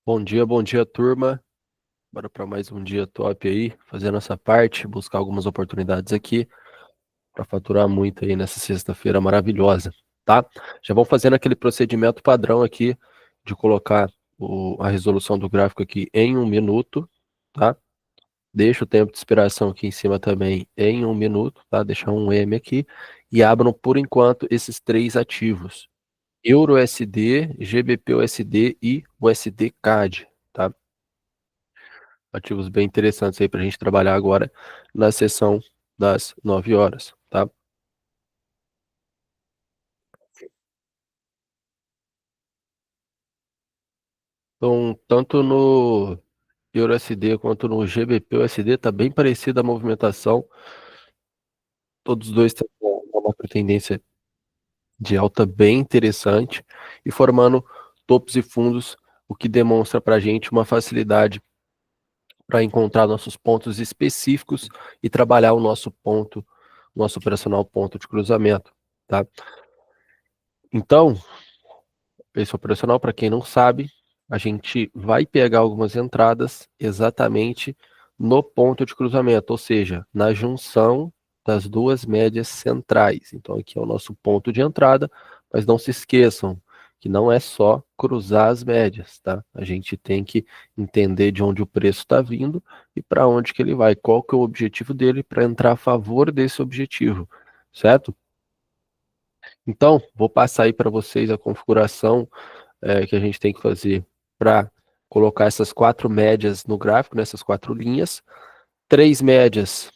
Bom dia, turma. Bora para mais um dia top aí, fazer a nossa parte, buscar algumas oportunidades aqui para faturar muito aí nessa sexta-feira maravilhosa, tá? Já vão fazendo aquele procedimento padrão aqui de colocar a resolução do gráfico aqui em 1 minuto, tá? Deixa o tempo de expiração aqui em cima também em 1 minuto, tá? Deixar um M aqui e abram por enquanto esses três ativos: EURUSD, GBP-USD e USD CAD, tá? Ativos bem interessantes aí para a gente trabalhar agora na sessão das 9 horas, tá? Então, tanto no EURUSD quanto no GBP-USD tá bem parecida a movimentação. Todos os dois têm uma tendência de alta bem interessante e formando topos e fundos, o que demonstra para a gente uma facilidade para encontrar nossos pontos específicos e trabalhar o nosso ponto, nosso operacional ponto de cruzamento, tá? Então, esse operacional, para quem não sabe, a gente vai pegar algumas entradas exatamente no ponto de cruzamento, ou seja, na junção das duas médias centrais. Então, aqui é o nosso ponto de entrada, mas não se esqueçam que não é só cruzar as médias, tá? A gente tem que entender de onde o preço está vindo e para onde que ele vai, qual que é o objetivo dele para entrar a favor desse objetivo, certo? Então, vou passar aí para vocês a configuração que a gente tem que fazer para colocar essas quatro médias no gráfico, nessas quatro linhas. Três médias,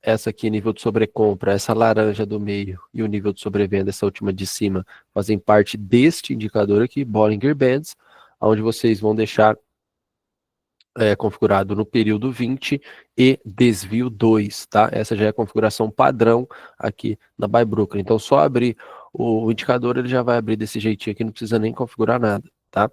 essa aqui, nível de sobrecompra, essa laranja do meio e o nível de sobrevenda, essa última de cima, fazem parte deste indicador aqui, Bollinger Bands, onde vocês vão deixar configurado no período 20 e desvio 2, tá? Essa já é a configuração padrão aqui na Buy Broker. Então, só abrir o indicador, ele já vai abrir desse jeitinho aqui, não precisa nem configurar nada, tá?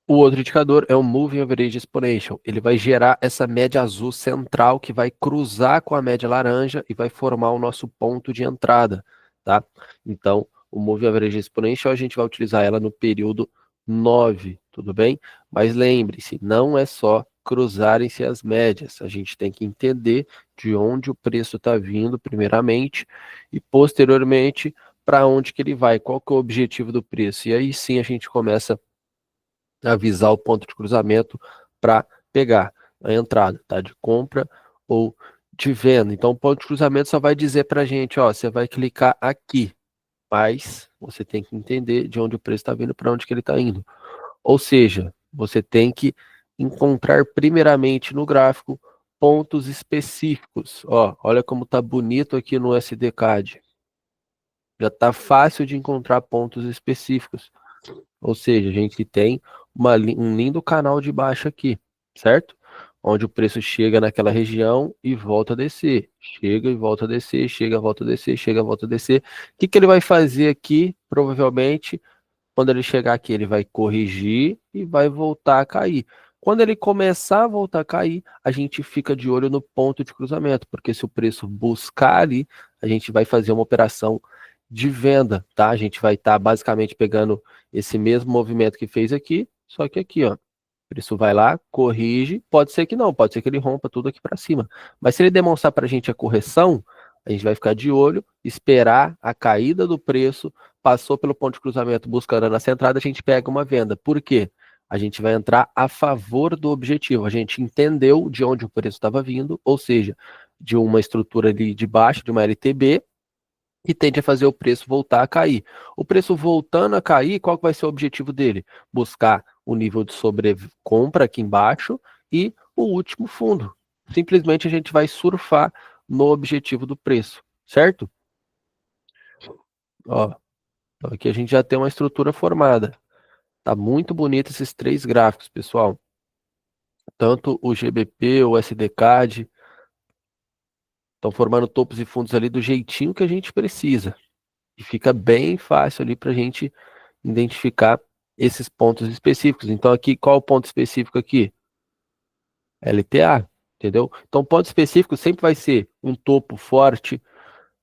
O outro indicador é o Moving Average Exponential. Ele vai gerar essa média azul central que vai cruzar com a média laranja e vai formar o nosso ponto de entrada, tá? Então, o Moving Average Exponential a gente vai utilizar ela no período 9, tudo bem? Mas lembre-se, não é só cruzarem-se as médias. A gente tem que entender de onde o preço está vindo, primeiramente, e posteriormente, para onde que ele vai, qual que é o objetivo do preço. E aí sim a gente começa avisar o ponto de cruzamento para pegar a entrada, tá? De compra ou de venda. Então, o ponto de cruzamento só vai dizer para a gente, ó, você vai clicar aqui, mas você tem que entender de onde o preço está vindo, para onde que ele está indo. Ou seja, você tem que encontrar primeiramente no gráfico pontos específicos. Ó, olha como tá bonito aqui no SDCAD. Já tá fácil de encontrar pontos específicos. Ou seja, a gente tem um lindo canal de baixa aqui, certo? Onde o preço chega naquela região e volta a descer. Chega e volta a descer, chega, volta a descer, chega, volta a descer. O que que ele vai fazer aqui? Provavelmente, quando ele chegar aqui, ele vai corrigir e vai voltar a cair. Quando ele começar a voltar a cair, a gente fica de olho no ponto de cruzamento, porque se o preço buscar ali, a gente vai fazer uma operação de venda, tá? A gente vai estar basicamente pegando esse mesmo movimento que fez aqui, só que aqui, ó. O preço vai lá, corrige, pode ser que não, pode ser que ele rompa tudo aqui para cima. Mas se ele demonstrar para a gente a correção, a gente vai ficar de olho, esperar a caída do preço, passou pelo ponto de cruzamento buscando nessa entrada, a gente pega uma venda. Por quê? A gente vai entrar a favor do objetivo. A gente entendeu de onde o preço estava vindo, ou seja, de uma estrutura ali de baixo, de uma LTB, que tende a fazer o preço voltar a cair. O preço voltando a cair, qual que vai ser o objetivo dele? Buscar o nível de sobrecompra aqui embaixo e o último fundo. Simplesmente a gente vai surfar no objetivo do preço, certo? Ó, então aqui a gente já tem uma estrutura formada. Tá muito bonito esses três gráficos, pessoal. Tanto o GBP, o SDCAD, estão formando topos e fundos ali do jeitinho que a gente precisa. E fica bem fácil ali para a gente identificar esses pontos específicos. Então, aqui, qual o ponto específico aqui? LTA, entendeu? Então, ponto específico sempre vai ser um topo forte,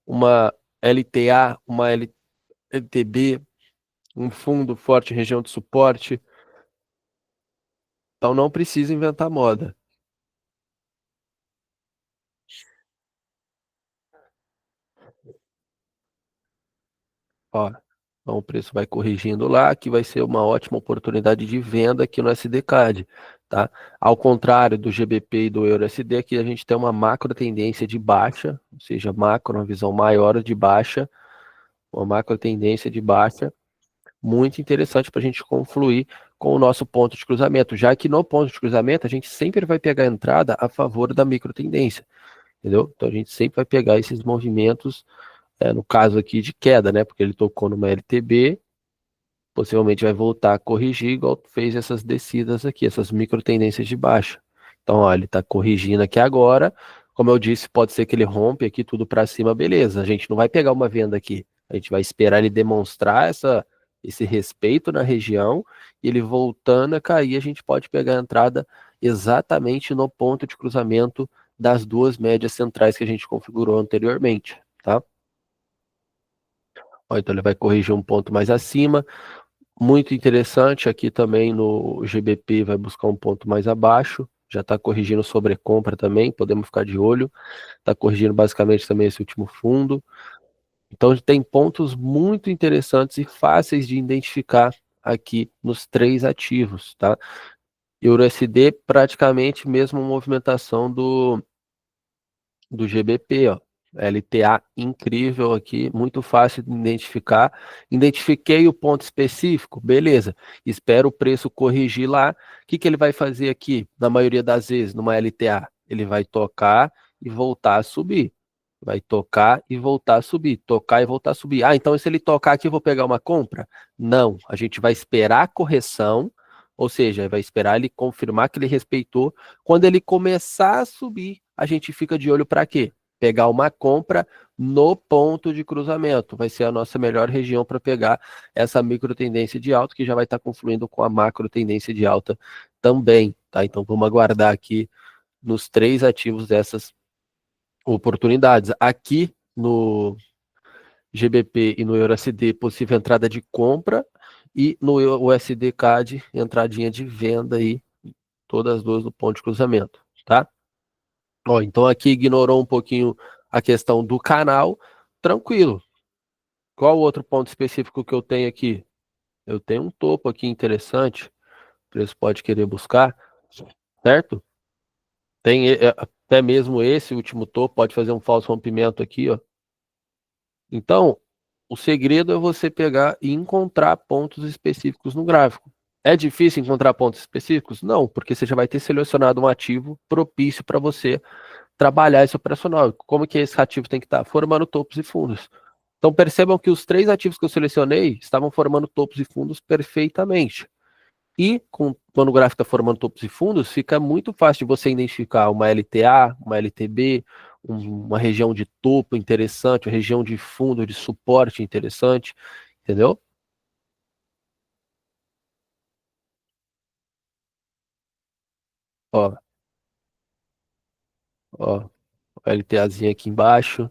uma LTA, uma LTB, um fundo forte, região de suporte, Então não precisa inventar moda. Ó, então o preço vai corrigindo lá, que vai ser uma ótima oportunidade de venda aqui no SDCAD, tá? Ao contrário do GBP e do EURUSD, aqui a gente tem uma macro tendência de baixa, ou seja, macro, uma visão maior de baixa, uma macro tendência de baixa, muito interessante para a gente confluir com o nosso ponto de cruzamento, já que no ponto de cruzamento a gente sempre vai pegar a entrada a favor da micro tendência, entendeu? Então a gente sempre vai pegar esses movimentos, no caso aqui de queda, né? Porque ele tocou numa LTB, possivelmente vai voltar a corrigir, igual fez essas descidas aqui, essas micro tendências de baixa. Então, ó, ele está corrigindo aqui agora. Como eu disse, pode ser que ele rompe aqui tudo para cima, beleza. A gente não vai pegar uma venda aqui. A gente vai esperar ele demonstrar esse respeito na região, e ele voltando a cair, a gente pode pegar a entrada exatamente no ponto de cruzamento das duas médias centrais que a gente configurou anteriormente, tá? Ó, então ele vai corrigir um ponto mais acima. Muito interessante aqui também no GBP, vai buscar um ponto mais abaixo, já está corrigindo sobrecompra também, podemos ficar de olho, está corrigindo basicamente também esse último fundo. Então tem pontos muito interessantes e fáceis de identificar aqui nos três ativos, tá? EURUSD praticamente mesma movimentação do GBP, ó. LTA incrível aqui, muito fácil de identificar. Identifiquei o ponto específico, beleza. Espero o preço corrigir lá. O que ele vai fazer aqui, na maioria das vezes, numa LTA? Ele vai tocar e voltar a subir. Vai tocar e voltar a subir. Tocar e voltar a subir. Ah, então se ele tocar aqui, eu vou pegar uma compra? Não. A gente vai esperar a correção, ou seja, vai esperar ele confirmar que ele respeitou. Quando ele começar a subir, a gente fica de olho para quê? Pegar uma compra no ponto de cruzamento. Vai ser a nossa melhor região para pegar essa micro tendência de alta, que já vai estar confluindo com a macro tendência de alta também, tá? Então vamos aguardar aqui nos três ativos dessas oportunidades. Aqui no GBP e no EURUSD, possível entrada de compra, e no USD CAD, entradinha de venda aí, todas as duas do ponto de cruzamento, tá? Ó, então aqui ignorou um pouquinho a questão do canal, tranquilo. Qual o outro ponto específico que eu tenho aqui? Eu tenho um topo aqui interessante, o preço pode querer buscar, certo? Tem até mesmo esse último topo, pode fazer um falso rompimento aqui, ó. Então, o segredo é você pegar e encontrar pontos específicos no gráfico. É difícil encontrar pontos específicos? Não, porque você já vai ter selecionado um ativo propício para você trabalhar esse operacional. Como que esse ativo tem que estar? Formando topos e fundos. Então percebam que os três ativos que eu selecionei estavam formando topos e fundos perfeitamente. E quando o gráfico está formando topos e fundos, fica muito fácil de você identificar uma LTA, uma LTB, uma região de topo interessante, uma região de fundo, de suporte interessante, entendeu? Ó, ó, LTAzinha aqui embaixo.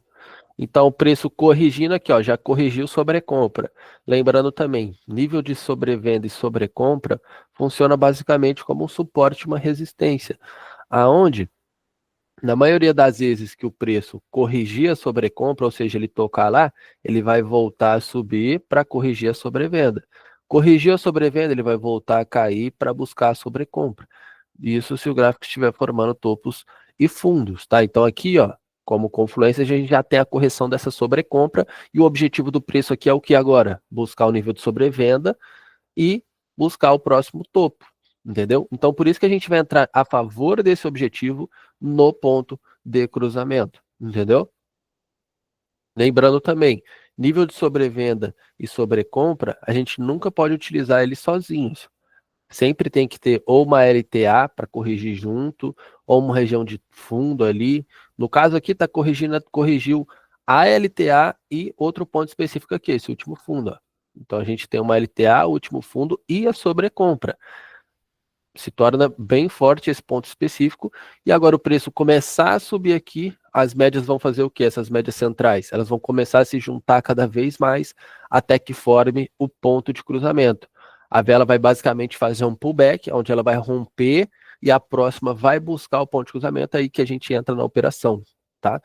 Então, o preço corrigindo aqui, ó, já corrigiu sobrecompra. Lembrando também, nível de sobrevenda e sobrecompra funciona basicamente como um suporte e uma resistência, aonde, na maioria das vezes que o preço corrigir a sobrecompra, ou seja, ele tocar lá, ele vai voltar a subir para corrigir a sobrevenda. Corrigir a sobrevenda, ele vai voltar a cair para buscar a sobrecompra. Isso se o gráfico estiver formando topos e fundos, tá? Então aqui, ó, como confluência, a gente já tem a correção dessa sobrecompra e o objetivo do preço aqui é o que agora? Buscar o nível de sobrevenda e buscar o próximo topo, entendeu? Então por isso que a gente vai entrar a favor desse objetivo no ponto de cruzamento, entendeu? Lembrando também, nível de sobrevenda e sobrecompra, a gente nunca pode utilizar eles sozinhos. Sempre tem que ter ou uma LTA para corrigir junto, ou uma região de fundo ali. No caso aqui, está corrigindo, corrigiu a LTA e outro ponto específico aqui, esse último fundo. Ó. Então a gente tem uma LTA, o último fundo e a sobrecompra. Se torna bem forte esse ponto específico. E agora o preço começar a subir aqui, as médias vão fazer o quê? Essas médias centrais, elas vão começar a se juntar cada vez mais até que forme o ponto de cruzamento. A vela vai basicamente fazer um pullback, onde ela vai romper e a próxima vai buscar o ponto de cruzamento, aí que a gente entra na operação, tá?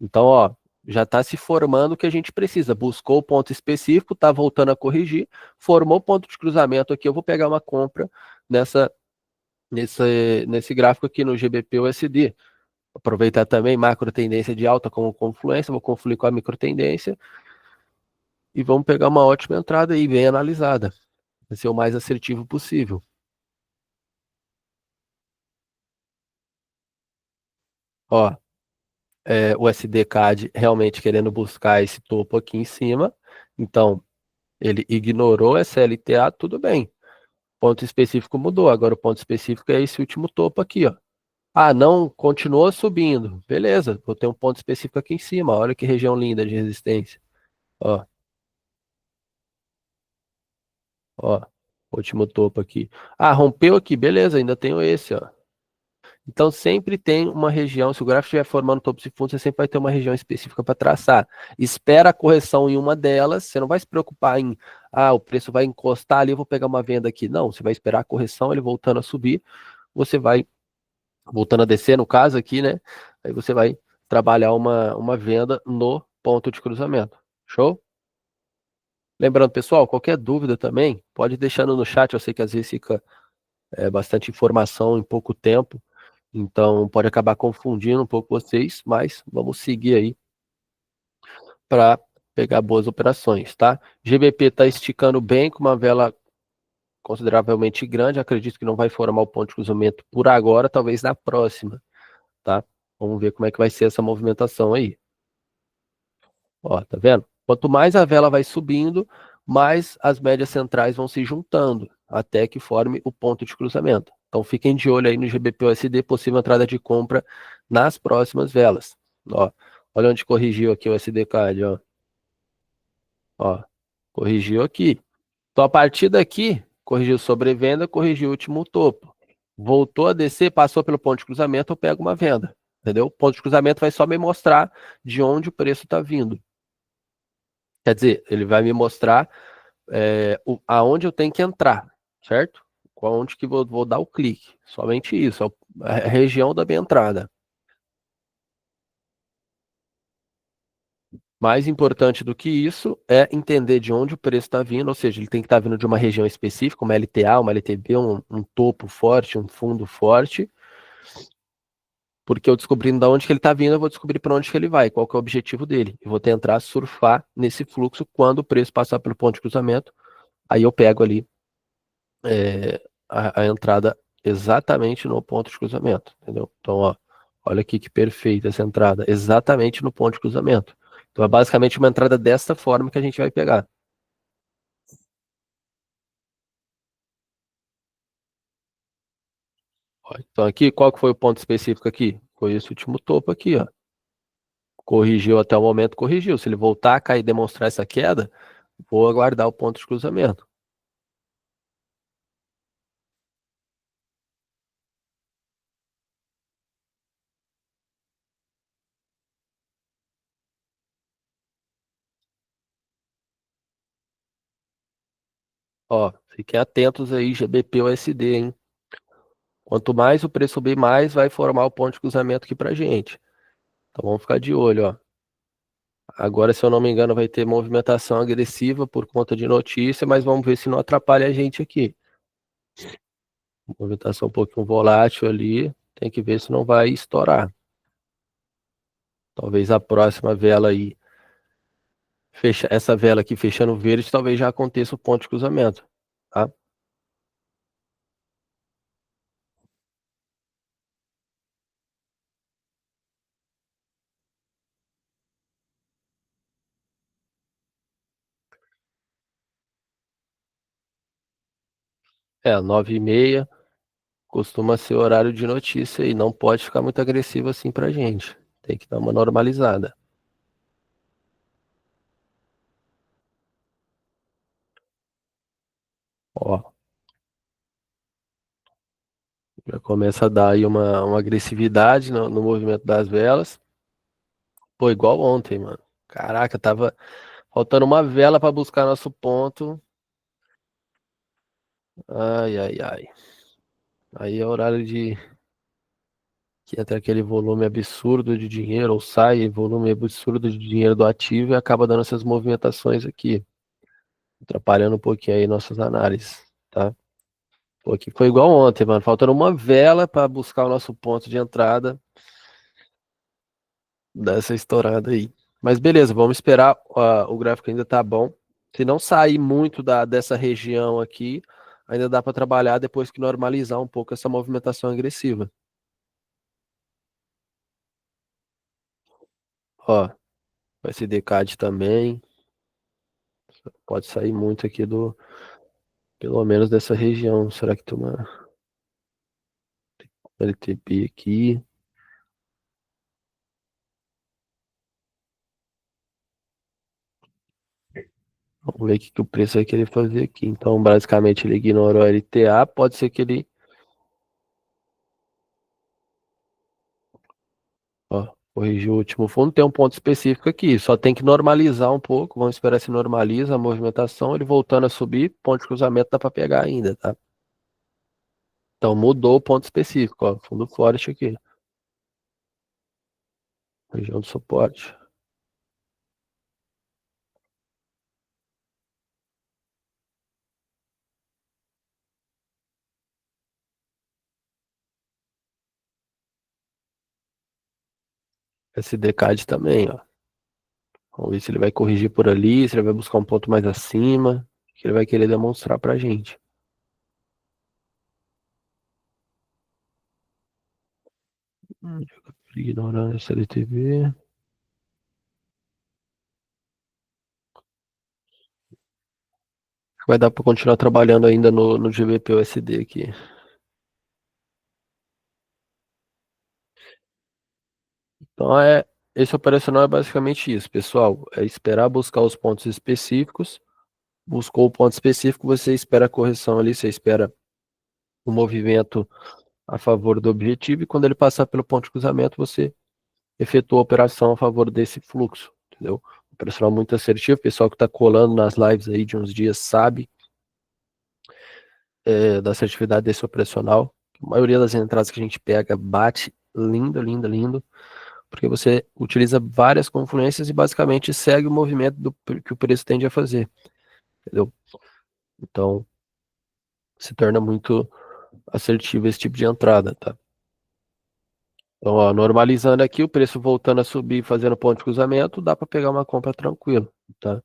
Então, ó, já está se formando o que a gente precisa. Buscou o ponto específico, está voltando a corrigir, formou o ponto de cruzamento aqui. Eu vou pegar uma compra nessa, nesse gráfico aqui no GBP USD. Aproveitar também macro tendência de alta como confluência, vou confluir com a micro tendência e vamos pegar uma ótima entrada aí, bem analisada. Vai ser o mais assertivo possível. Ó, o SD-CAD realmente querendo buscar esse topo aqui em cima. Então, ele ignorou essa LTA, tudo bem. Ponto específico mudou. Agora o ponto específico é esse último topo aqui, ó. Ah, não, continuou subindo. Beleza, vou ter um ponto específico aqui em cima. Olha que região linda de resistência. Ó, ó, último topo aqui. Ah, rompeu aqui, beleza, ainda tenho esse, ó. Então sempre tem uma região, se o gráfico estiver formando topos e fundos, você sempre vai ter uma região específica para traçar. Espera a correção em uma delas, você não vai se preocupar em, o preço vai encostar ali, eu vou pegar uma venda aqui. Não, você vai esperar a correção, ele voltando a subir, você vai, voltando a descer no caso aqui, né? Aí você vai trabalhar uma venda no ponto de cruzamento. Show? Lembrando, pessoal, qualquer dúvida também, pode ir deixando no chat, eu sei que às vezes fica bastante informação em pouco tempo. Então, pode acabar confundindo um pouco vocês, mas vamos seguir aí para pegar boas operações, tá? GBP está esticando bem com uma vela consideravelmente grande. Acredito que não vai formar o ponto de cruzamento por agora, talvez na próxima, tá? Vamos ver como é que vai ser essa movimentação aí. Ó, tá vendo? Quanto mais a vela vai subindo, mais as médias centrais vão se juntando, até que forme o ponto de cruzamento. Então fiquem de olho aí no GBP/USD, possível entrada de compra nas próximas velas. Ó, olha onde corrigiu aqui o SDCAD, ó, corrigiu aqui. Então a partir daqui, corrigiu sobrevenda, corrigiu o último topo. Voltou a descer, passou pelo ponto de cruzamento, eu pego uma venda. Entendeu? O ponto de cruzamento vai só me mostrar de onde o preço está vindo. Quer dizer, ele vai me mostrar aonde eu tenho que entrar, certo? Onde que vou dar o clique. Somente isso, a região da minha entrada. Mais importante do que isso é entender de onde o preço está vindo, ou seja, ele tem que estar vindo de uma região específica, uma LTA, uma LTB, um topo forte, um fundo forte, porque eu descobrindo de onde que ele está vindo, eu vou descobrir para onde que ele vai, qual que é o objetivo dele. Eu vou tentar surfar nesse fluxo quando o preço passar pelo ponto de cruzamento, aí eu pego ali a entrada exatamente no ponto de cruzamento, entendeu? Então, ó, olha aqui que perfeita essa entrada, exatamente no ponto de cruzamento. Então, é basicamente uma entrada desta forma que a gente vai pegar. Ó, então, aqui, qual que foi o ponto específico aqui? Foi esse último topo aqui, ó. Corrigiu até o momento, corrigiu. Se ele voltar a cair e demonstrar essa queda, vou aguardar o ponto de cruzamento. Ó, fiquem atentos aí, GBP USD, hein? Quanto mais o preço subir, mais vai formar o ponto de cruzamento aqui pra gente. Então vamos ficar de olho, ó. Agora, se eu não me engano, vai ter movimentação agressiva por conta de notícia, mas vamos ver se não atrapalha a gente aqui. Movimentação um pouquinho volátil ali, tem que ver se não vai estourar. Talvez a próxima vela aí, essa vela aqui fechando verde, talvez já aconteça o ponto de cruzamento, tá? É, 9h30 costuma ser horário de notícia e não pode ficar muito agressivo assim pra gente. Tem que dar uma normalizada. Ó, já começa a dar aí uma agressividade no movimento das velas. Pô, igual ontem, mano. Caraca, tava faltando uma vela pra buscar nosso ponto. Ai, ai, ai. Aí é horário de que entra aquele volume absurdo de dinheiro, ou sai volume absurdo de dinheiro do ativo e acaba dando essas movimentações aqui, atrapalhando um pouquinho aí nossas análises, tá? Pô, aqui foi igual ontem, mano, faltando uma vela para buscar o nosso ponto de entrada dessa estourada aí. Mas beleza, vamos esperar, o gráfico ainda tá bom. Se não sair muito dessa região aqui, ainda dá para trabalhar depois que normalizar um pouco essa movimentação agressiva. Ó, o SDCAD também pode sair muito aqui pelo menos dessa região. Será que tem uma LTP aqui? Vamos ver o que, que o preço vai querer fazer aqui. Então, basicamente, ele ignorou a LTA. Pode ser que ele, ó, corrigiu o último fundo. Tem um ponto específico aqui. Só tem que normalizar um pouco. Vamos esperar se normaliza a movimentação. Ele voltando a subir, ponto de cruzamento dá para pegar ainda, tá? Então, mudou o ponto específico, ó. Fundo forte aqui. Região de suporte. SDCAD também, ó. Vamos ver se ele vai corrigir por ali, se ele vai buscar um ponto mais acima, que ele vai querer demonstrar pra gente. Hum, Ignorando essa LTV. Vai dar pra continuar trabalhando ainda no GBP-USD aqui. Então esse operacional é basicamente isso, pessoal. É esperar buscar os pontos específicos. Buscou o ponto específico, você espera a correção ali, você espera o movimento a favor do objetivo e quando ele passar pelo ponto de cruzamento, você efetua a operação a favor desse fluxo, entendeu? Operacional muito assertivo, o pessoal que está colando nas lives aí de uns dias sabe da assertividade desse operacional. A maioria das entradas que a gente pega bate lindo, lindo, lindo, porque você utiliza várias confluências e basicamente segue o movimento que o preço tende a fazer, entendeu? Então, se torna muito assertivo esse tipo de entrada, tá? Então, ó, normalizando aqui, o preço voltando a subir, fazendo ponto de cruzamento, dá para pegar uma compra tranquilo, tá?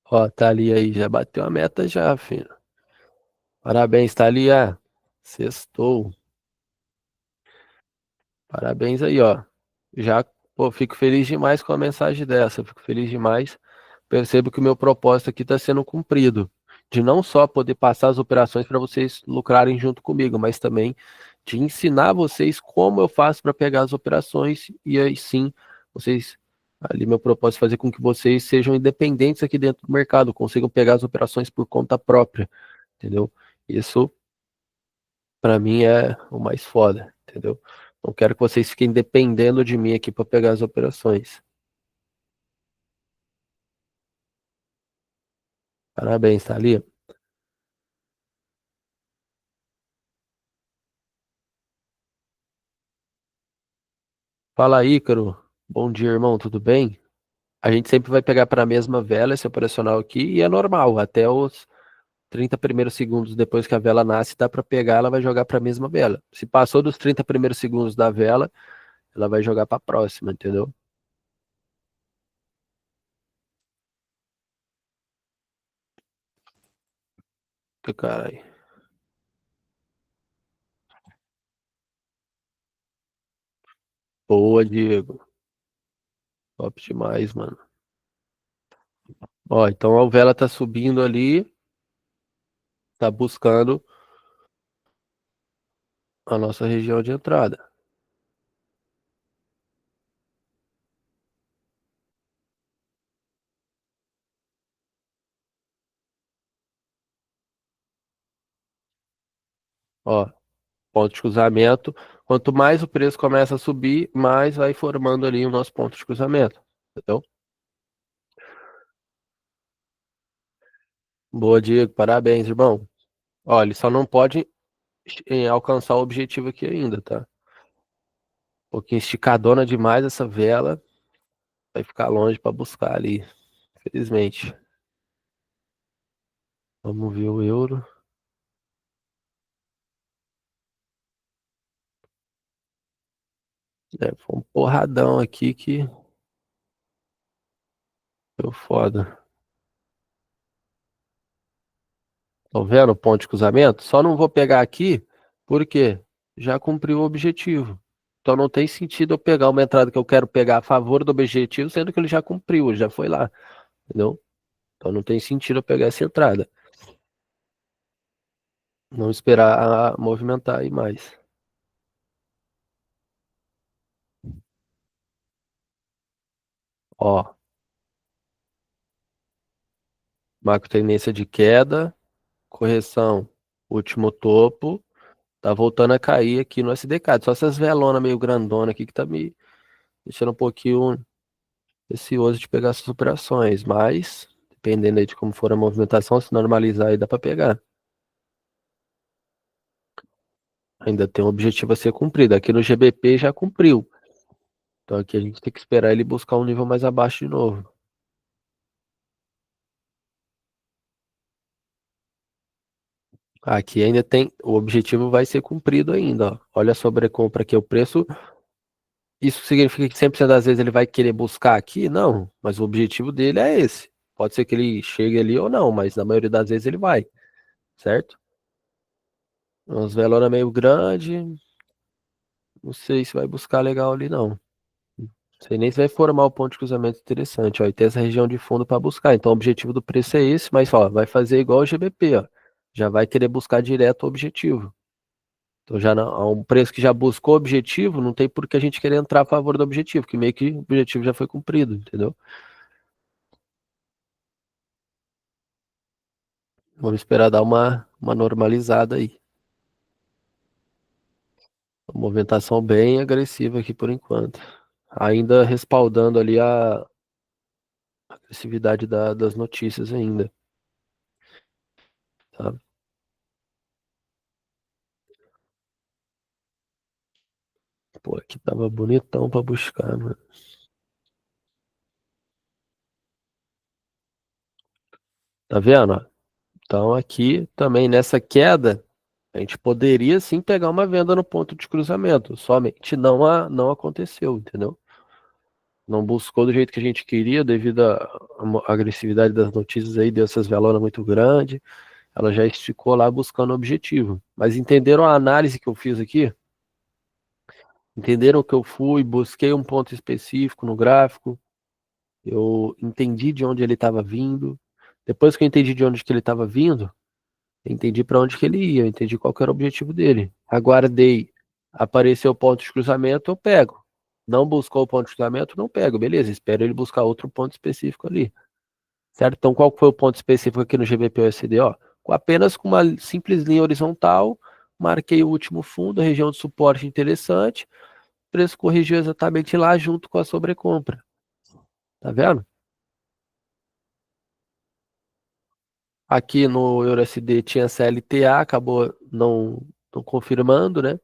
Ó, tá ali aí, já bateu a meta já, filho. Parabéns, Thalia. Sextou. Parabéns aí, ó. Já, pô, fico feliz demais com a mensagem dessa. Fico feliz demais. Percebo que o meu propósito aqui está sendo cumprido. De não só poder passar as operações para vocês lucrarem junto comigo, mas também de ensinar vocês como eu faço para pegar as operações e aí sim, vocês. Ali, meu propósito é fazer com que vocês sejam independentes aqui dentro do mercado, consigam pegar as operações por conta própria, entendeu? Isso para mim é o mais foda, entendeu? Não quero que vocês fiquem dependendo de mim aqui para pegar as operações. Parabéns, Thalia. Fala aí, Ícaro. Bom dia, irmão, tudo bem? A gente sempre vai pegar para a mesma vela esse operacional aqui e é normal, até os 30 primeiros segundos depois que a vela nasce, dá para pegar, ela vai jogar para a mesma vela. Se passou dos 30 primeiros segundos da vela, ela vai jogar para a próxima, entendeu? Caralho. Boa, Diego. Top demais, mano. Ó, então a vela tá subindo ali, tá buscando a nossa região de entrada. Ó, ponto de cruzamento. Quanto mais o preço começa a subir, mais vai formando ali o nosso ponto de cruzamento. Entendeu? Boa, Diego. Parabéns, irmão. Ó, ele só não pode alcançar o objetivo aqui ainda, tá? Um pouquinho esticadona demais essa vela. Vai ficar longe para buscar ali, infelizmente. Vamos ver o euro. É, foi um porradão aqui que deu foda. Estão vendo o ponto de cruzamento? Só não vou pegar aqui, porque já cumpriu o objetivo. Então não tem sentido eu pegar uma entrada que eu quero pegar a favor do objetivo, sendo que ele já cumpriu, ele já foi lá, entendeu? Então não tem sentido eu pegar essa entrada. Não esperar movimentar aí mais. Ó, macro tendência de queda, correção, último topo, tá voltando a cair aqui no SDK. Só essas velonas meio grandona aqui que tá me deixando um pouquinho receoso de pegar essas operações, mas dependendo aí de como for a movimentação, se normalizar aí dá para pegar. Ainda tem um objetivo a ser cumprido. Aqui no GBP já cumpriu. Então aqui a gente tem que esperar ele buscar um nível mais abaixo de novo. Aqui ainda tem, o objetivo vai ser cumprido ainda, ó. Olha a sobrecompra aqui, o preço. Isso significa que 100% das vezes ele vai querer buscar aqui? Não, mas o objetivo dele é esse. Pode ser que ele chegue ali ou não, mas na maioria das vezes ele vai, certo? Uns velona meio grande, não sei se vai buscar legal ali não. Não sei nem se vai formar o ponto de cruzamento interessante, ó. E tem essa região de fundo para buscar. Então o objetivo do preço é esse, mas ó, vai fazer igual o GBP, ó. Já vai querer buscar direto o objetivo. Então já não, a um preço que já buscou o objetivo, não tem por que a gente querer entrar a favor do objetivo, que meio que o objetivo já foi cumprido, entendeu? Vamos esperar dar uma normalizada aí. Uma movimentação bem agressiva aqui por enquanto. Ainda respaldando ali a agressividade das notícias ainda, tá? Pô, aqui tava bonitão pra buscar, mano. Tá vendo, ó? Então aqui também nessa queda, a gente poderia sim pegar uma venda no ponto de cruzamento, somente não aconteceu, entendeu? Não buscou do jeito que a gente queria, devido à agressividade das notícias aí, deu essas velonas muito grandes. Ela já esticou lá buscando o objetivo. Mas entenderam a análise que eu fiz aqui? Entenderam que eu fui, busquei um ponto específico no gráfico, eu entendi de onde ele estava vindo. Depois que eu entendi de onde que ele estava vindo, eu entendi para onde que ele ia, eu entendi qual que era o objetivo dele. Aguardei, apareceu o ponto de cruzamento, eu pego. Não buscou o ponto de cruzamento, não pego. Beleza, espero ele buscar outro ponto específico ali. Certo? Então, qual foi o ponto específico aqui no GBP-USD? Ó, apenas com uma simples linha horizontal, marquei o último fundo, a região de suporte interessante, o preço corrigiu exatamente lá junto com a sobrecompra. Tá vendo? Aqui no EURUSD tinha CLTA, acabou não confirmando, né?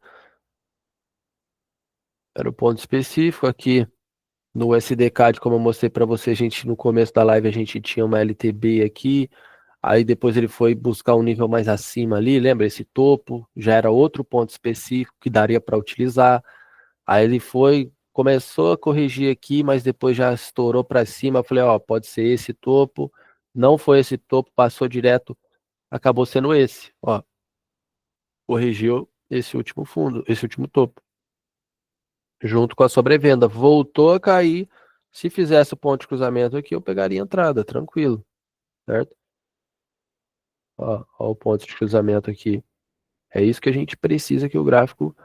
Era o ponto específico. Aqui no USD-CAD, como eu mostrei para você, a gente no começo da live a gente tinha uma LTB aqui. Aí depois ele foi buscar um nível mais acima ali, lembra? Esse topo já era outro ponto específico que daria para utilizar. Aí ele foi, começou a corrigir aqui, mas depois já estourou para cima. Eu falei, ó, pode ser esse topo. Não foi esse topo, passou direto, acabou sendo esse. Ó, corrigiu esse último fundo, esse último topo, junto com a sobrevenda. Voltou a cair. Se fizesse o ponto de cruzamento aqui, eu pegaria a entrada, tranquilo. certo? Ó o ponto de cruzamento aqui. É isso que a gente precisa que o gráfico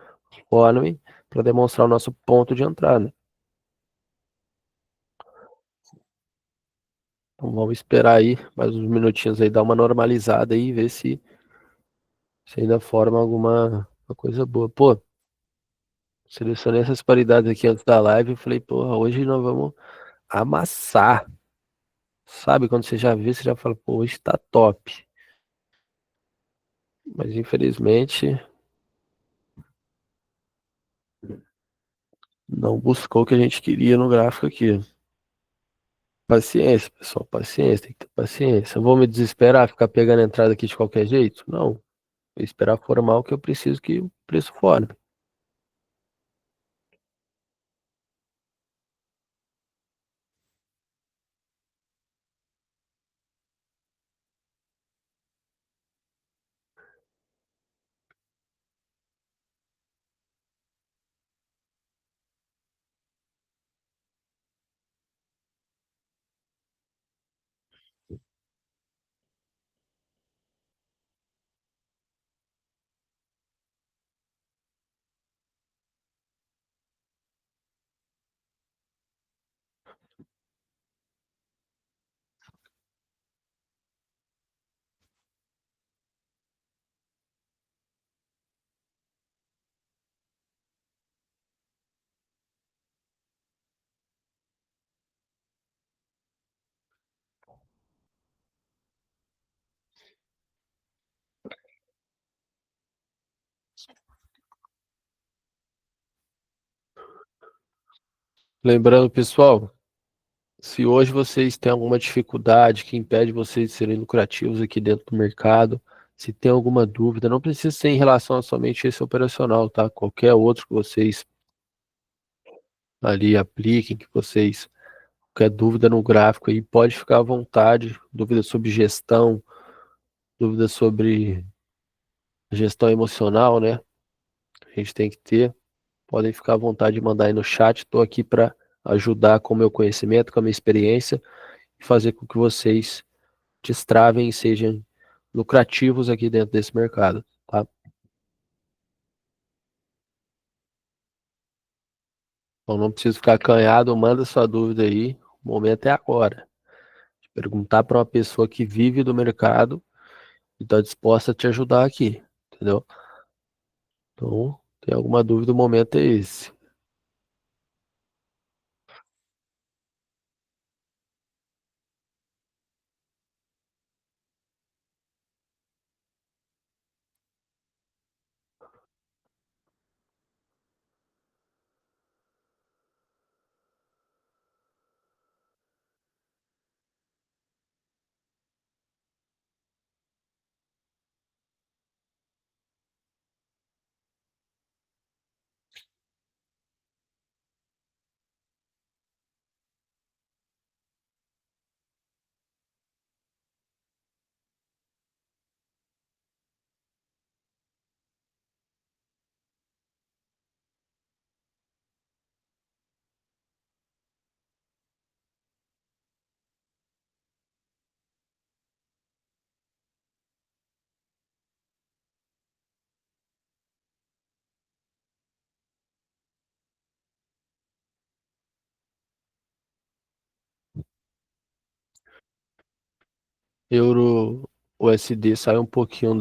forme para demonstrar o nosso ponto de entrada. Então vamos esperar aí mais uns minutinhos aí, dar uma normalizada aí e ver se ainda forma alguma uma coisa boa. Pô, selecionei essas paridades aqui antes da live e falei, porra, hoje nós vamos amassar. Sabe, quando você já vê, você já fala, pô, hoje tá top. Mas infelizmente não buscou o que a gente queria no gráfico aqui. Paciência, pessoal, paciência, tem que ter paciência. Eu vou me desesperar, ficar pegando a entrada aqui de qualquer jeito? Não. Vou esperar formar o que eu preciso que o preço forme. Lembrando, pessoal, se hoje vocês têm alguma dificuldade que impede vocês de serem lucrativos aqui dentro do mercado, se tem alguma dúvida, não precisa ser em relação a somente esse operacional, tá? Qualquer outro que vocês ali apliquem, que vocês, qualquer dúvida no gráfico aí, pode ficar à vontade. Dúvida sobre gestão, dúvida sobre gestão emocional, né? A gente tem que ter. Podem ficar à vontade de mandar aí no chat. Estou aqui para ajudar com o meu conhecimento, com a minha experiência e fazer com que vocês destravem e sejam lucrativos aqui dentro desse mercado, tá? Então não precisa ficar acanhado, manda sua dúvida aí. O momento é agora. Perguntar para uma pessoa que vive do mercado e está disposta a te ajudar aqui, entendeu? Então, tem alguma dúvida, o momento é esse. Euro USD sai um pouquinho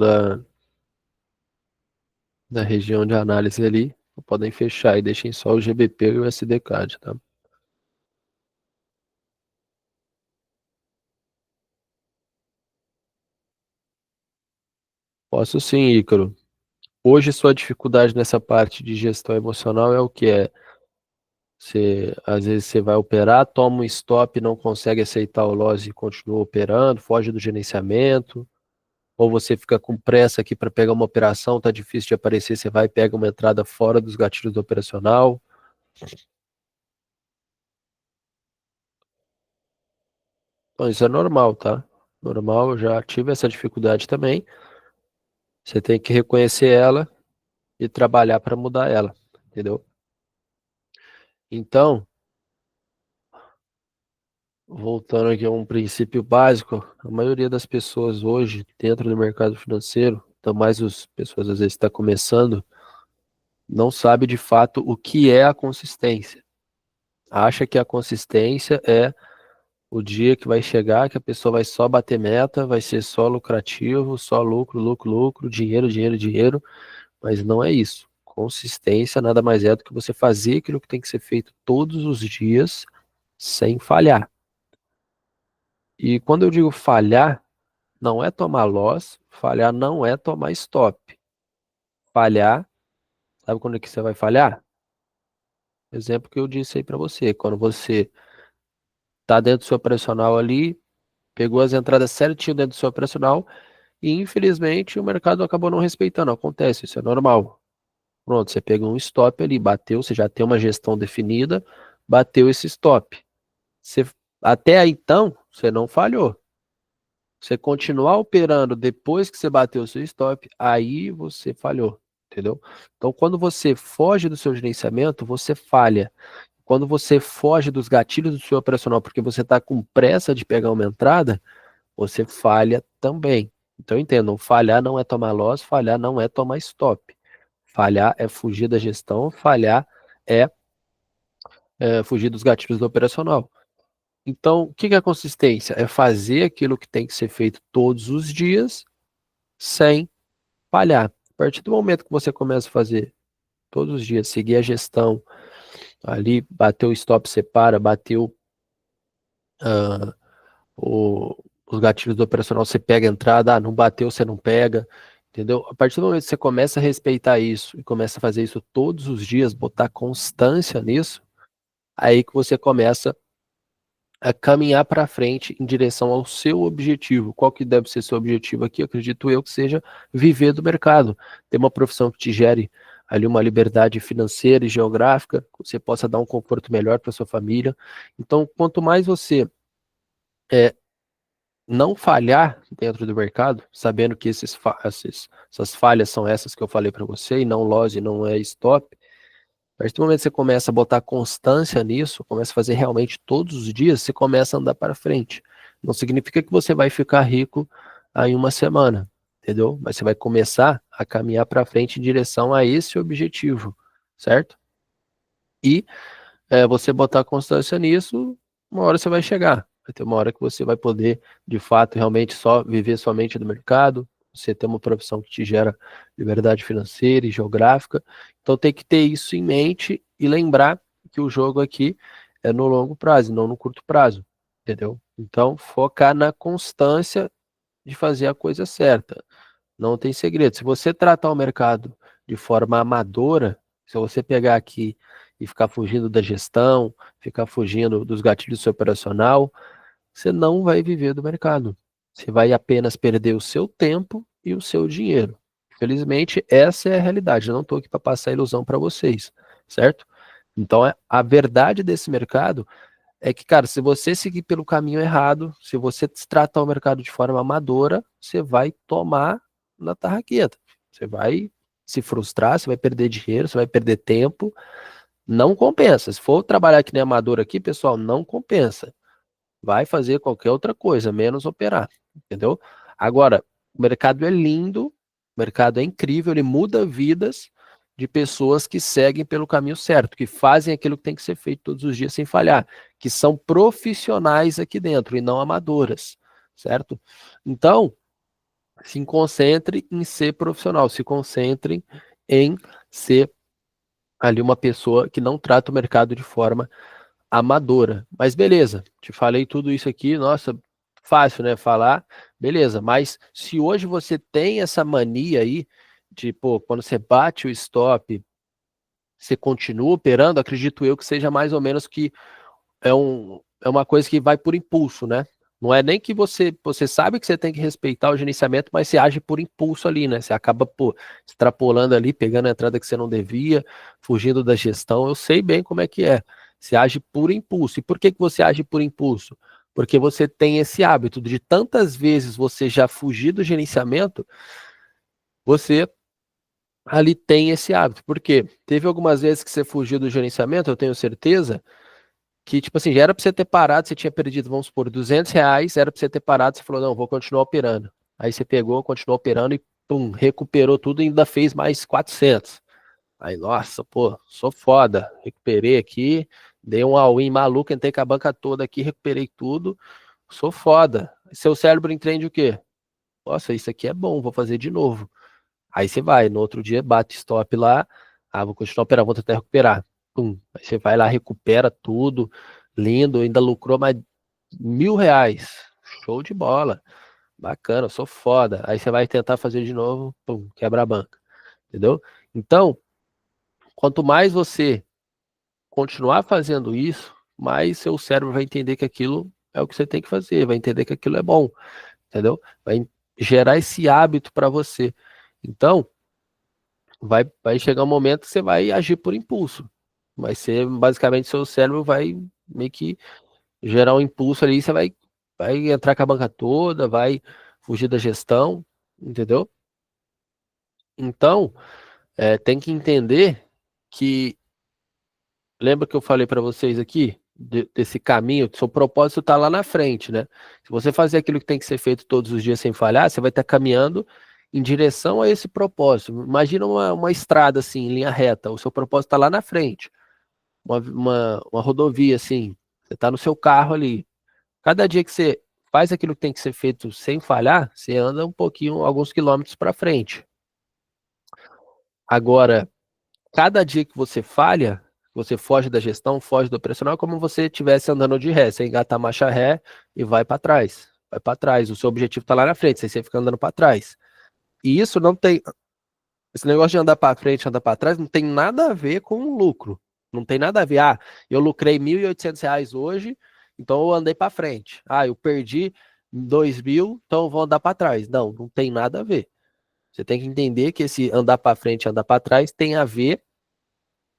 da região de análise ali. Podem fechar e deixem só o GBP e o USD-CAD, tá? Posso sim, Ícaro. Hoje sua dificuldade nessa parte de gestão emocional é o que é? Você, às vezes você vai operar, toma um stop, não consegue aceitar o loss e continua operando, foge do gerenciamento, ou você fica com pressa aqui para pegar uma operação, tá difícil de aparecer, você vai e pega uma entrada fora dos gatilhos do operacional. Então, isso é normal, tá? Normal, eu já tive essa dificuldade também. Você tem que reconhecer ela e trabalhar para mudar ela, entendeu? Então, voltando aqui a um princípio básico, a maioria das pessoas hoje, dentro do mercado financeiro, então mais as pessoas às vezes estão começando, não sabe de fato o que é a consistência. Acha que a consistência é o dia que vai chegar, que a pessoa vai só bater meta, vai ser só lucrativo, só lucro, lucro, lucro, dinheiro, dinheiro, dinheiro, mas não é isso. Consistência nada mais é do que você fazer aquilo que tem que ser feito todos os dias sem falhar. E quando eu digo falhar, não é tomar loss, falhar não é tomar stop. Falhar, sabe quando é que você vai falhar? Exemplo que eu disse aí para você, quando você está dentro do seu operacional ali, pegou as entradas certinho dentro do seu operacional e infelizmente o mercado acabou não respeitando. Acontece, isso é normal. Pronto, você pegou um stop ali, bateu, você já tem uma gestão definida, bateu esse stop. Você, até aí então, você não falhou. Você continuar operando depois que você bateu o seu stop, aí você falhou, entendeu? Então, quando você foge do seu gerenciamento, você falha. Quando você foge dos gatilhos do seu operacional porque você está com pressa de pegar uma entrada, você falha também. Então, entendam, falhar não é tomar loss, falhar não é tomar stop. Falhar é fugir da gestão, falhar é, fugir dos gatilhos do operacional. Então, o que é a consistência? É fazer aquilo que tem que ser feito todos os dias sem falhar. A partir do momento que você começa a fazer todos os dias, seguir a gestão, ali, bateu o stop, separa, bateu uh, os gatilhos do operacional, você pega a entrada, não bateu, você não pega, entendeu? A partir do momento que você começa a respeitar isso e começa a fazer isso todos os dias, botar constância nisso, aí que você começa a caminhar para frente em direção ao seu objetivo. Qual que deve ser seu objetivo aqui? Acredito eu que seja viver do mercado, ter uma profissão que te gere ali uma liberdade financeira e geográfica, que você possa dar um conforto melhor para sua família. Então, quanto mais você não falhar dentro do mercado, sabendo que essas falhas são essas que eu falei para você, e não loss, e não é stop, a partir do momento que você começa a botar constância nisso, começa a fazer realmente todos os dias, você começa a andar para frente. Não significa que você vai ficar rico em uma semana, entendeu? Mas você vai começar a caminhar para frente em direção a esse objetivo, certo? E você botar constância nisso, uma hora você vai chegar. Vai ter uma hora que você vai poder, de fato, realmente só viver somente do mercado, você ter uma profissão que te gera liberdade financeira e geográfica. Então tem que ter isso em mente e lembrar que o jogo aqui é no longo prazo, não no curto prazo, entendeu? Então focar na constância de fazer a coisa certa. Não tem segredo. Se você tratar o mercado de forma amadora, se você pegar aqui e ficar fugindo da gestão, ficar fugindo dos gatilhos do seu operacional, você não vai viver do mercado. Você vai apenas perder o seu tempo e o seu dinheiro. Infelizmente, essa é a realidade. Eu não estou aqui para passar ilusão para vocês, certo? Então, a verdade desse mercado é que, cara, se você seguir pelo caminho errado, se você tratar o mercado de forma amadora, você vai tomar na tarraqueta. Você vai se frustrar, você vai perder dinheiro, você vai perder tempo. Não compensa. Se for trabalhar que nem amador aqui, pessoal, não compensa. Vai fazer qualquer outra coisa, menos operar, entendeu? Agora, o mercado é lindo, o mercado é incrível, ele muda vidas de pessoas que seguem pelo caminho certo, que fazem aquilo que tem que ser feito todos os dias sem falhar, que são profissionais aqui dentro e não amadoras, certo? Então, se concentre em ser profissional, se concentrem em ser ali uma pessoa que não trata o mercado de forma amadora. Mas beleza, te falei tudo isso aqui, nossa, fácil, né, falar, beleza, mas se hoje você tem essa mania aí, de, pô, quando você bate o stop, você continua operando, acredito eu que seja mais ou menos que é uma coisa que vai por impulso, né? Não é nem que você sabe que você tem que respeitar o gerenciamento, mas você age por impulso ali, né? Você acaba, pô, extrapolando ali, pegando a entrada que você não devia, fugindo da gestão. Eu sei bem como é que é. Você age por impulso. E por que que você age por impulso? Porque você tem esse hábito de tantas vezes você já fugir do gerenciamento, você ali tem esse hábito. Por quê? Teve algumas vezes que você fugiu do gerenciamento, eu tenho certeza, que, tipo assim, já era pra você ter parado, você tinha perdido, vamos supor, R$ 200, era pra você ter parado, você falou, não, vou continuar operando. Aí você pegou, continuou operando e, pum, recuperou tudo e ainda fez mais 400. Aí, nossa, pô, sou foda, recuperei aqui, dei um all-in maluco, entrei com a banca toda aqui, recuperei tudo, sou foda. Seu cérebro entende o quê? Nossa, isso aqui é bom, vou fazer de novo. Aí você vai, no outro dia bate stop lá, vou continuar operando, vou tentar recuperar. Pum, aí você vai lá, recupera tudo, lindo, ainda lucrou mais R$ 1.000. Show de bola, bacana, sou foda. Aí você vai tentar fazer de novo, pum, quebra a banca, entendeu? Então, quanto mais você continuar fazendo isso, mais seu cérebro vai entender que aquilo é o que você tem que fazer, vai entender que aquilo é bom, entendeu? Vai gerar esse hábito para você. Então, vai chegar um momento que você vai agir por impulso. Vai ser basicamente seu cérebro vai meio que gerar um impulso ali, você vai entrar com a banca toda, vai fugir da gestão, entendeu? Então, tem que entender que lembra que eu falei para vocês aqui desse caminho, seu propósito está lá na frente, né? Se você fazer aquilo que tem que ser feito todos os dias sem falhar, você vai estar caminhando em direção a esse propósito. Imagina uma estrada assim, em linha reta, o seu propósito está lá na frente, uma rodovia assim, você está no seu carro ali. Cada dia que você faz aquilo que tem que ser feito sem falhar, você anda um pouquinho, alguns quilômetros para frente. Agora, cada dia que você falha, você foge da gestão, foge do operacional, é como você estivesse andando de ré. Você engata a marcha ré e vai para trás. Vai para trás. O seu objetivo está lá na frente, você fica andando para trás. E isso não tem. Esse negócio de andar para frente, andar para trás, não tem nada a ver com o lucro. Não tem nada a ver. Eu lucrei R$ 1.800 hoje, então eu andei para frente. Eu perdi 2.000, então eu vou andar para trás. Não, não tem nada a ver. Você tem que entender que esse andar para frente, andar para trás tem a ver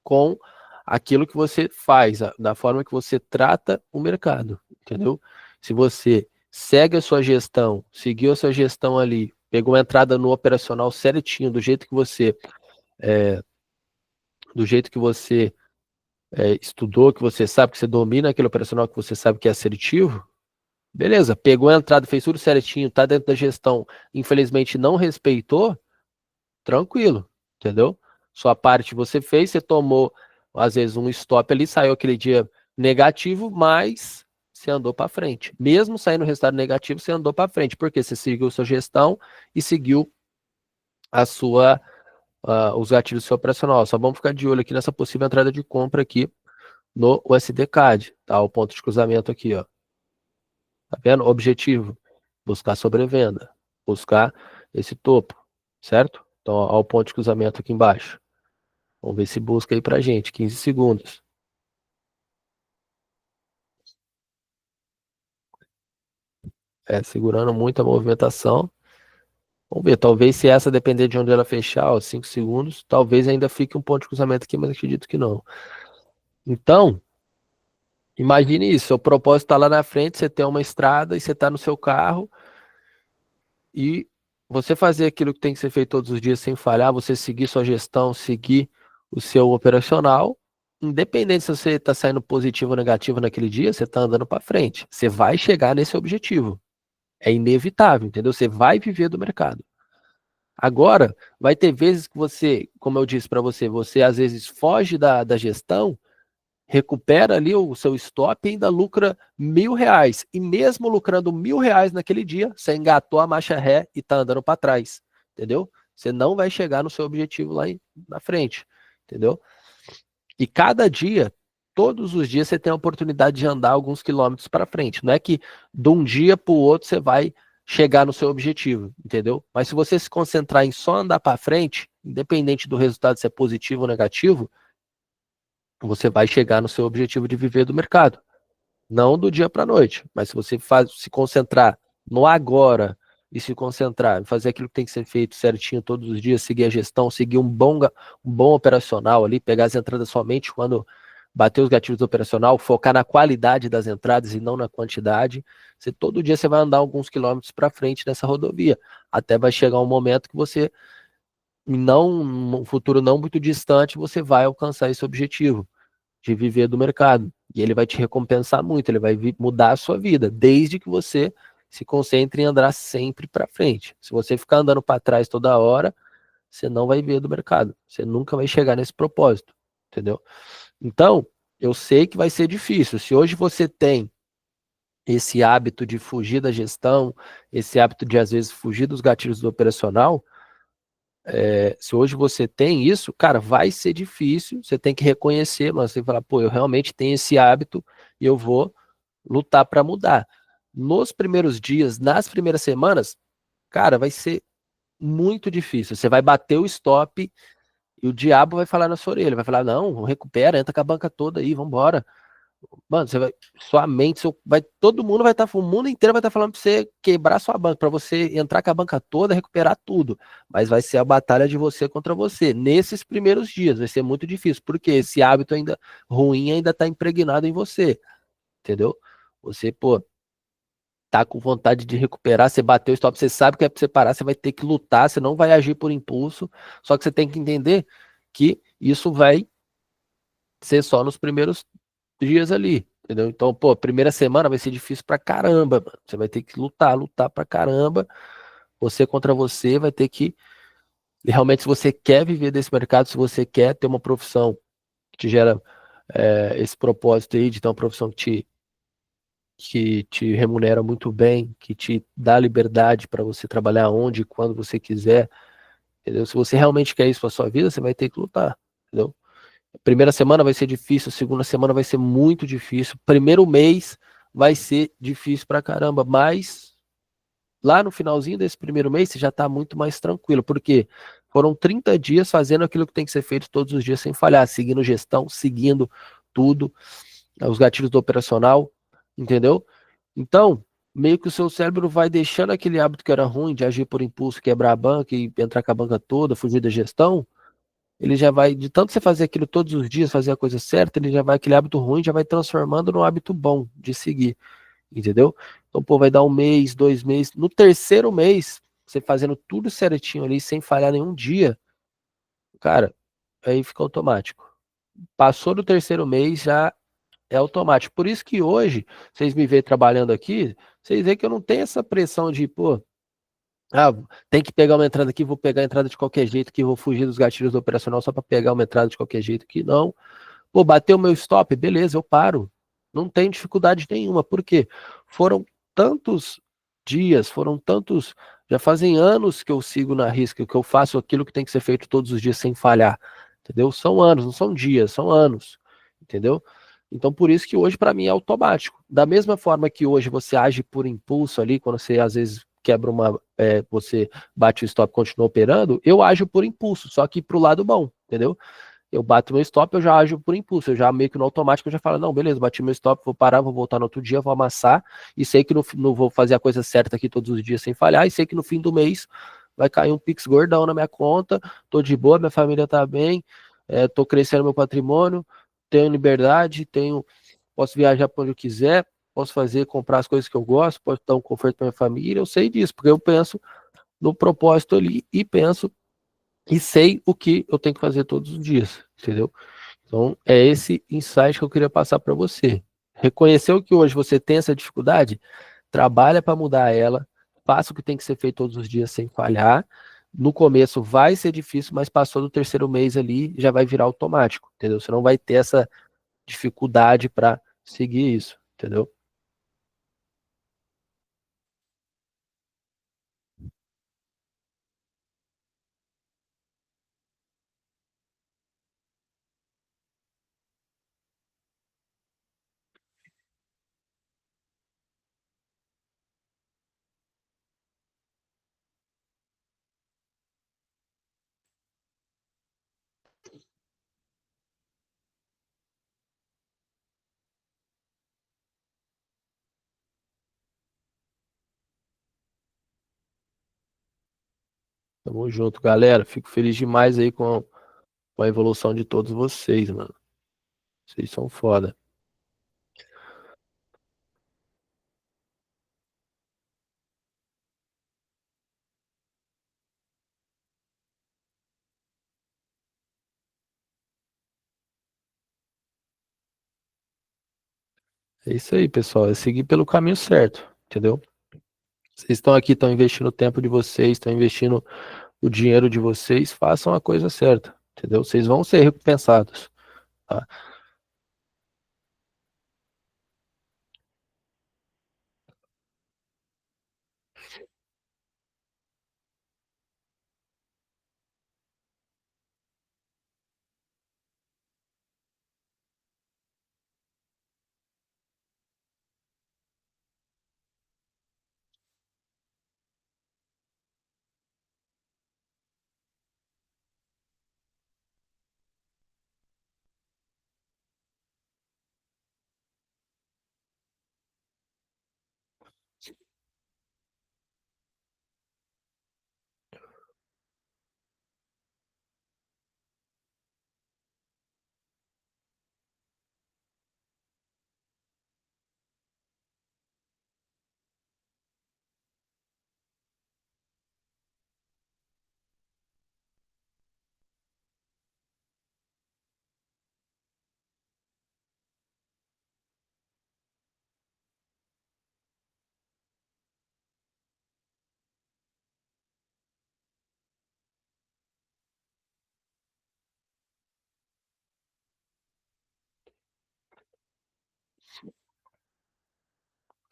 com aquilo que você faz, da forma que você trata o mercado, entendeu? Se você segue a sua gestão, seguiu a sua gestão ali, pegou uma entrada no operacional certinho, do jeito que você estudou, que você sabe que você domina aquele operacional que você sabe que é assertivo, beleza, pegou a entrada, fez tudo certinho, tá dentro da gestão, infelizmente não respeitou, tranquilo, entendeu? Sua parte você fez, você tomou, às vezes, um stop ali, saiu aquele dia negativo, mas você andou para frente. Mesmo saindo resultado negativo, você andou para frente, porque você seguiu sua gestão e seguiu a sua, os gatilhos do seu operacional. Só vamos ficar de olho aqui nessa possível entrada de compra aqui no USD CAD, tá? O ponto de cruzamento aqui, ó. Tá vendo? Objetivo, buscar sobrevenda, buscar esse topo, certo? Então, ó, o ponto de cruzamento aqui embaixo. Vamos ver se busca aí pra gente. 15 segundos. Segurando muito a movimentação. Vamos ver, talvez se essa depender de onde ela fechar, ó, 5 segundos, talvez ainda fique um ponto de cruzamento aqui, mas acredito que não. Então, imagine isso, seu propósito está lá na frente, você tem uma estrada e você está no seu carro e você fazer aquilo que tem que ser feito todos os dias sem falhar, você seguir sua gestão, seguir o seu operacional, independente se você está saindo positivo ou negativo naquele dia, você está andando para frente. Você vai chegar nesse objetivo. É inevitável, entendeu? Você vai viver do mercado. Agora, vai ter vezes que você, como eu disse para você, você às vezes foge da gestão, recupera ali o seu stop e ainda lucra R$ 1.000. E mesmo lucrando R$ 1.000 naquele dia, você engatou a marcha ré e está andando para trás, entendeu? Você não vai chegar no seu objetivo lá na frente, entendeu? E cada dia, todos os dias, você tem a oportunidade de andar alguns quilômetros para frente. Não é que de um dia para o outro você vai chegar no seu objetivo, entendeu? Mas se você se concentrar em só andar para frente, independente do resultado se é positivo ou negativo, você vai chegar no seu objetivo de viver do mercado. Não do dia para a noite, mas se você se concentrar no agora e se concentrar em fazer aquilo que tem que ser feito certinho todos os dias, seguir a gestão, seguir um bom operacional ali, pegar as entradas somente quando bater os gatilhos do operacional, focar na qualidade das entradas e não na quantidade. Todo dia você vai andar alguns quilômetros para frente nessa rodovia, até vai chegar um momento que você, num futuro não muito distante, você vai alcançar esse objetivo de viver do mercado, E ele vai te recompensar muito, ele vai mudar a sua vida, desde que você se concentre em andar sempre para frente. Se você ficar andando para trás toda hora, você não vai ver do mercado. Você nunca vai chegar nesse propósito, entendeu? Então, eu sei que vai ser difícil. Se hoje você tem esse hábito de fugir da gestão, esse hábito de às vezes fugir dos gatilhos do operacional, se hoje você tem isso, cara, vai ser difícil. Você tem que reconhecer, mas você tem que falar, pô, eu realmente tenho esse hábito e eu vou lutar para mudar. Nos primeiros dias, nas primeiras semanas, cara, vai ser muito difícil. Você vai bater o stop e o diabo vai falar na sua orelha, vai falar, não, recupera, entra com a banca toda aí, vambora. Mano, você vai, sua mente, vai, todo mundo vai estar, o mundo inteiro vai estar falando pra você quebrar sua banca, pra você entrar com a banca toda, recuperar tudo. Mas vai ser a batalha de você contra você. Nesses primeiros dias, vai ser muito difícil, porque esse hábito ainda ruim ainda tá impregnado em você, entendeu? Você, pô, tá com vontade de recuperar, você bateu o stop, você sabe que é pra você parar, você vai ter que lutar, você não vai agir por impulso, só que você tem que entender que isso vai ser só nos primeiros dias ali, entendeu? Então, pô, primeira semana vai ser difícil pra caramba, mano. Você vai ter que lutar, lutar pra caramba. Você contra você vai ter que, realmente, se você quer viver desse mercado, se você quer ter uma profissão que te gera esse propósito aí de ter uma profissão que te remunera muito bem, que te dá liberdade para você trabalhar onde e quando você quiser, entendeu? Se você realmente quer isso para sua vida, você vai ter que lutar, entendeu? Primeira semana vai ser difícil, segunda semana vai ser muito difícil, primeiro mês vai ser difícil pra caramba, mas lá no finalzinho desse primeiro mês você já tá muito mais tranquilo, porque foram 30 dias fazendo aquilo que tem que ser feito todos os dias sem falhar, seguindo gestão, seguindo tudo, os gatilhos do operacional, entendeu? Então, meio que o seu cérebro vai deixando aquele hábito que era ruim de agir por impulso, quebrar a banca e entrar com a banca toda, fugir da gestão, ele já vai, de tanto você fazer aquilo todos os dias, fazer a coisa certa, ele já vai, aquele hábito ruim já vai transformando num hábito bom de seguir, entendeu? Então, pô, vai dar um mês, 2 meses. No terceiro mês, você fazendo tudo certinho ali, sem falhar nenhum dia, cara, aí fica automático. Passou do terceiro mês, já é automático. Por isso que hoje, vocês me veem trabalhando aqui, vocês veem que eu não tenho essa pressão de, pô, ah, tem que pegar uma entrada aqui, vou pegar a entrada de qualquer jeito, que vou fugir dos gatilhos do operacional só para pegar uma entrada de qualquer jeito aqui, não. Pô, bateu o meu stop, beleza, eu paro. Não tem dificuldade nenhuma. Por quê? Foram tantos dias, foram tantos. Já fazem anos que eu sigo na risca, que eu faço aquilo que tem que ser feito todos os dias sem falhar. Entendeu? São anos, não são dias, são anos. Entendeu? Então, por isso que hoje, para mim, é automático. Da mesma forma que hoje você age por impulso ali, quando você às vezes quebra uma. Você bate o stop e continua operando, eu ajo por impulso, só que pro lado bom, entendeu? Eu bato meu stop, eu já ajo por impulso, eu já meio que no automático eu já falo, não, beleza, bati meu stop, vou parar, vou voltar no outro dia, vou amassar, e sei que não vou fazer a coisa certa aqui todos os dias sem falhar, e sei que no fim do mês vai cair um Pix gordão na minha conta, tô de boa, minha família tá bem, tô crescendo meu patrimônio, tenho liberdade, posso viajar para onde eu quiser, posso fazer, comprar as coisas que eu gosto, posso dar um conforto para minha família, eu sei disso, porque eu penso no propósito ali e penso e sei o que eu tenho que fazer todos os dias, entendeu? Então, é esse insight que eu queria passar para você. Reconheceu que hoje você tem essa dificuldade? Trabalha para mudar ela, faça o que tem que ser feito todos os dias sem falhar. No começo vai ser difícil, mas passou do terceiro mês ali, já vai virar automático, entendeu? Você não vai ter essa dificuldade para seguir isso, entendeu? Tamo junto, galera. Fico feliz demais aí com a evolução de todos vocês, mano. Vocês são foda. É isso aí, pessoal. É seguir pelo caminho certo, entendeu? Vocês estão aqui, estão investindo o tempo de vocês, estão investindo o dinheiro de vocês, façam a coisa certa, entendeu? Vocês vão ser recompensados, tá?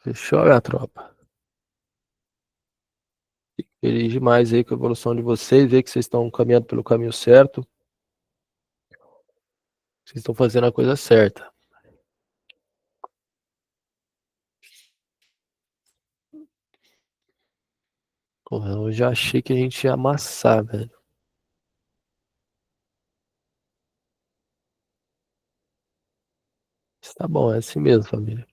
Fechou, minha tropa? Fico feliz demais aí com a evolução de vocês, ver que vocês estão caminhando pelo caminho certo, vocês estão fazendo a coisa certa. Porra, eu já achei que a gente ia amassar, velho. Mas tá bom, é assim mesmo, família.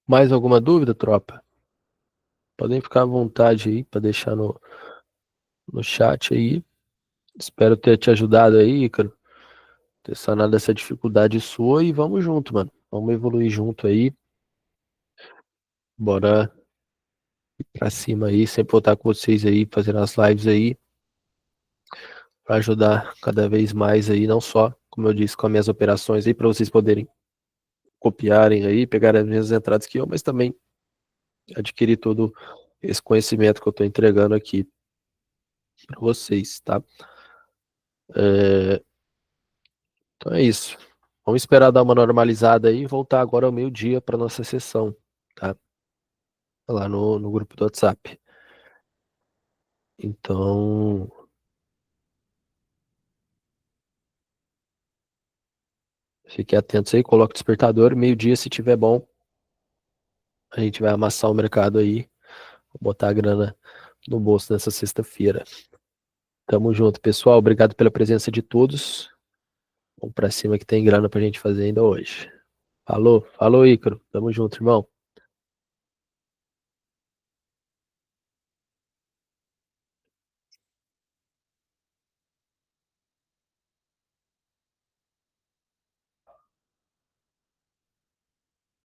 Mais alguma dúvida, tropa? Podem ficar à vontade aí para deixar no chat aí. Espero ter te ajudado aí, Ícaro. Ter sanado essa dificuldade sua e vamos junto, mano. Vamos evoluir junto aí. Bora ir pra cima aí, sempre voltar com vocês aí, fazendo as lives aí, para ajudar cada vez mais aí, não só, como eu disse, com as minhas operações aí, para vocês poderem copiarem aí, pegar as mesmas entradas que eu, mas também adquirir todo esse conhecimento que eu estou entregando aqui para vocês, tá? É, então é isso. Vamos esperar dar uma normalizada aí e voltar agora ao meio-dia para nossa sessão, tá? Lá no grupo do WhatsApp. Então, fiquem atentos aí, coloque o despertador, meio-dia, se tiver bom, a gente vai amassar o mercado aí, botar a grana no bolso nessa sexta-feira. Tamo junto, pessoal. Obrigado pela presença de todos. Vamos pra cima que tem grana pra gente fazer ainda hoje. Falou, falou, Ícaro. Tamo junto, irmão.